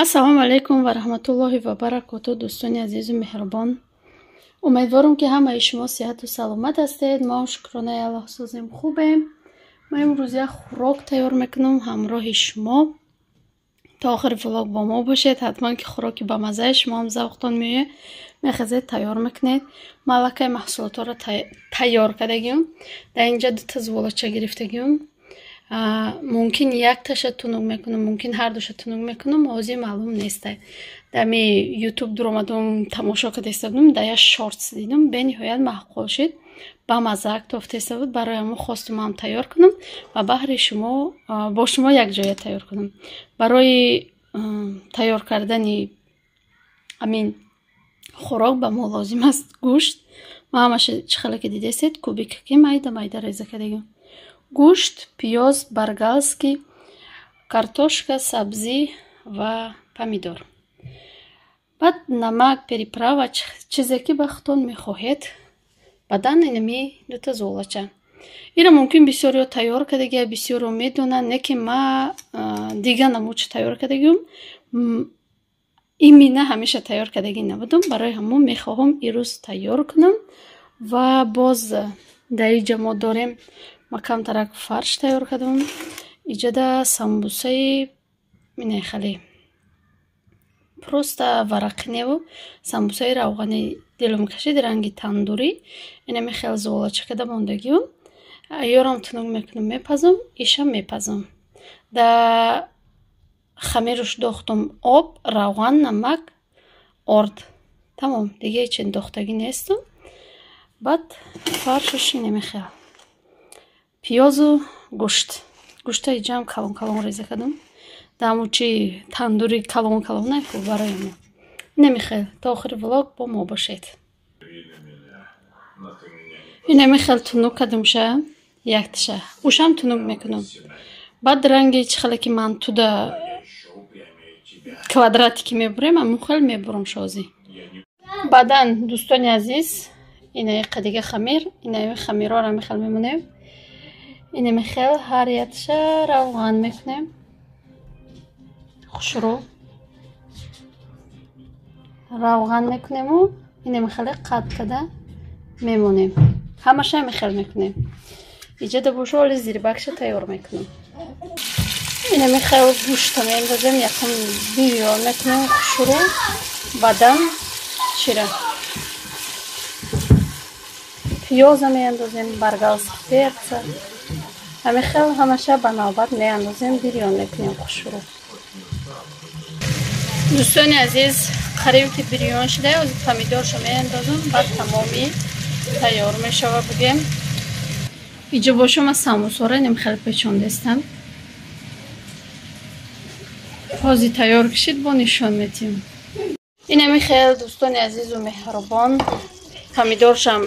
ассалому алайкум ва раҳматуллоҳи ва баракоту. дӯстони азизу меҳрубон, умедворам ки ҳамаи шумо сеҳату саломат ҳастед. мо шукронаи аллоҳ созем хубем. мо имрӯз як хӯрок тайёр мекунам ҳамроҳи шумо. то охири влог бо мо бошед. ҳатман ки хӯроки ба маззаи шумо ҳам завқтон меояд, мехезед тайёр мекунед. ман аллакай маҳсулотҳоро тайёр кардагиам. дар инҷа дута зуволача гирифтагиам. мумкин якташа тунук мекунам, мумкин ҳардуша тунук мекунам, ҳозир маълум нест. дами ютуб дуромадам тамошо кардем, дар як шортс дидам, бениҳоят маъқул шуд, ба мазза тофтеста буд. барои ҳамон хостум ҳам тайёр кунам ва баҳри шумо бо шумо якҷоя тайёр кунам. барои тайёр кардани амин хӯрок ба мо лозим аст гӯшт. ма ҳамаша чӣ хеле ки дидесед кубикаки майда майда реза кардагиам. гӯшт, пиёз, баргалский, картошка, сабзӣ ва помидор. баъд намак, переправа, чизе ки вақтон мехоҳед. баъдан инами дута зуолача. ира мумкин бисёриҳо тайёр кардагия, бисёриҳо медонанд, лекин ма дига намуд тайёр кардагиам. имина ҳамеша тайёр кардаги набудам. барои ҳамон мехоҳам ирӯз тайёр кунам ва боз дар инҷа мо дорем. ма камтарак фарш тайёр кардам. иҷада самбусаи мине хеле просто варақи неву самбусаи равғани дилам кашид, ранги тандурӣ. инами хеле зуолача карда мондагиам. ёрам тунук мекунам, мепазам, ишам мепазам. да хамираш дохтам об, равған, намак, орд. тамом, дига ҳеч дохтагӣ нестам. баъд фаршаш инами хеле пиёзу гӯшт. гӯшта иҷам калон калон реза кардам. дамучи тандури калон калон нахӯ барои мо. инами хеле то охири влог бо мо бошед. инами хеле тунук кардамша якташа. ушам тунук мекунам. баъд ранги чӣ хеле ки ман туда квадрати ки мебурем, амун хеле мебурам шози. баъдан дӯстони азиз, инаи қадига хамир, инаи хамирора мехел мемонем. инами хеле ҳар якташа равған мекунем. хушрӯ равған мекунему инами хеле қат карда мемонем. ҳамаша мехел мекунем. иҷада боша оли зирбакша тайёр мекунам. инами хеле гӯшта меандозем, якум бирён мекунем, хушрӯ, баъдан чира пиёза меандозем, баргалский перца. ҳами хеле ҳамаша ба навбат меандозем, бирён мекунем, хушрӯ. дӯстони азиз, қариб ки бирён шуда, ҳозир помидоршо меандозам, баъд тамоми тайёр мешава бугем. иҷо боша ма самусора нем хеле печондестам. ҳозир тайёр кишид бо нишон метим. инами хеле дӯстони азизу меҳрубон, помидоршам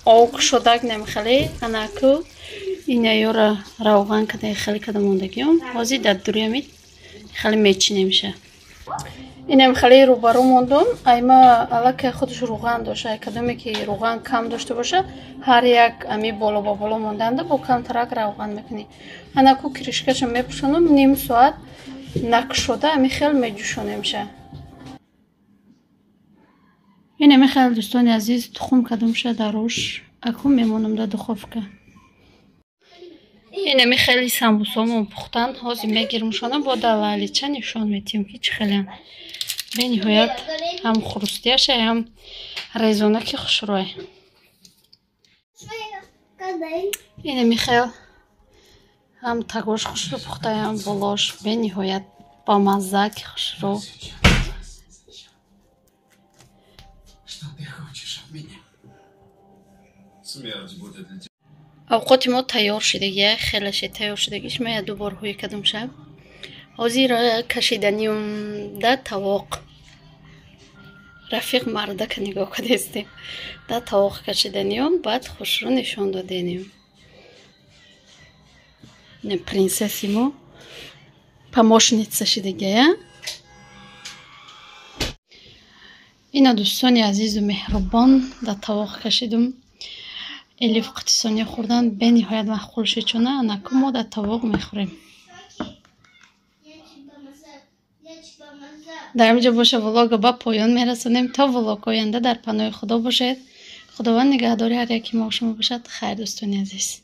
ок шудак нем хеле анаку инаёра равған када хеле када мондагиам. ҳозир дар дуриамид хеле мечинемша. инам хеле рӯбарӯ мондам. айма аллакай худаш руған доша, кадоме ки руған кам дошта боша, ҳар як ами боло ба боло монданда бо камтарак равған мекунӣ. анаку кришкаша мепӯшонам, ним соат накшода ами хеле меҷӯшонемша. инами хеле дӯстони азиз, тухм кадамша дар руш, акум мемонам дар духовка. инами хеле самбусомон пухтанд. ҳозир мегирмушонам, бо дар лалича нишон метиҳам ки чӣ хеле бениҳоят ҳам хурустияша, ҳам резонаки хушрӯй. инами хеле ҳам тагош хушрӯ пухта, ҳам болош бениҳоят ба маззаки хушрӯ. авқоти мо тайёр шудагия, хелаше тайёр шудагиш. ма як дубор ҳӯй кардамша. ҳозир кашиданиум да тавоқ. рафиқ мардака нигоҳ кардестем. да тавоқ кашиданиум, баъд хушрӯ нишон доденим. не принсеси мо помощница шудагия. ина дӯстони азизу меҳрубон, да тавоқ кашидам. элиф қитисония хӯрдан бениҳоят маъқул шуд, чуна анаку мо дар тавоқ мехӯрем. در اینجا باشه ولاگ با پایان میرسونیم. تا ولاگ آینده در پناه خدا باشید. خداوند نگهداری هر یکی ما شما باشد. خیر دوستان عزیز.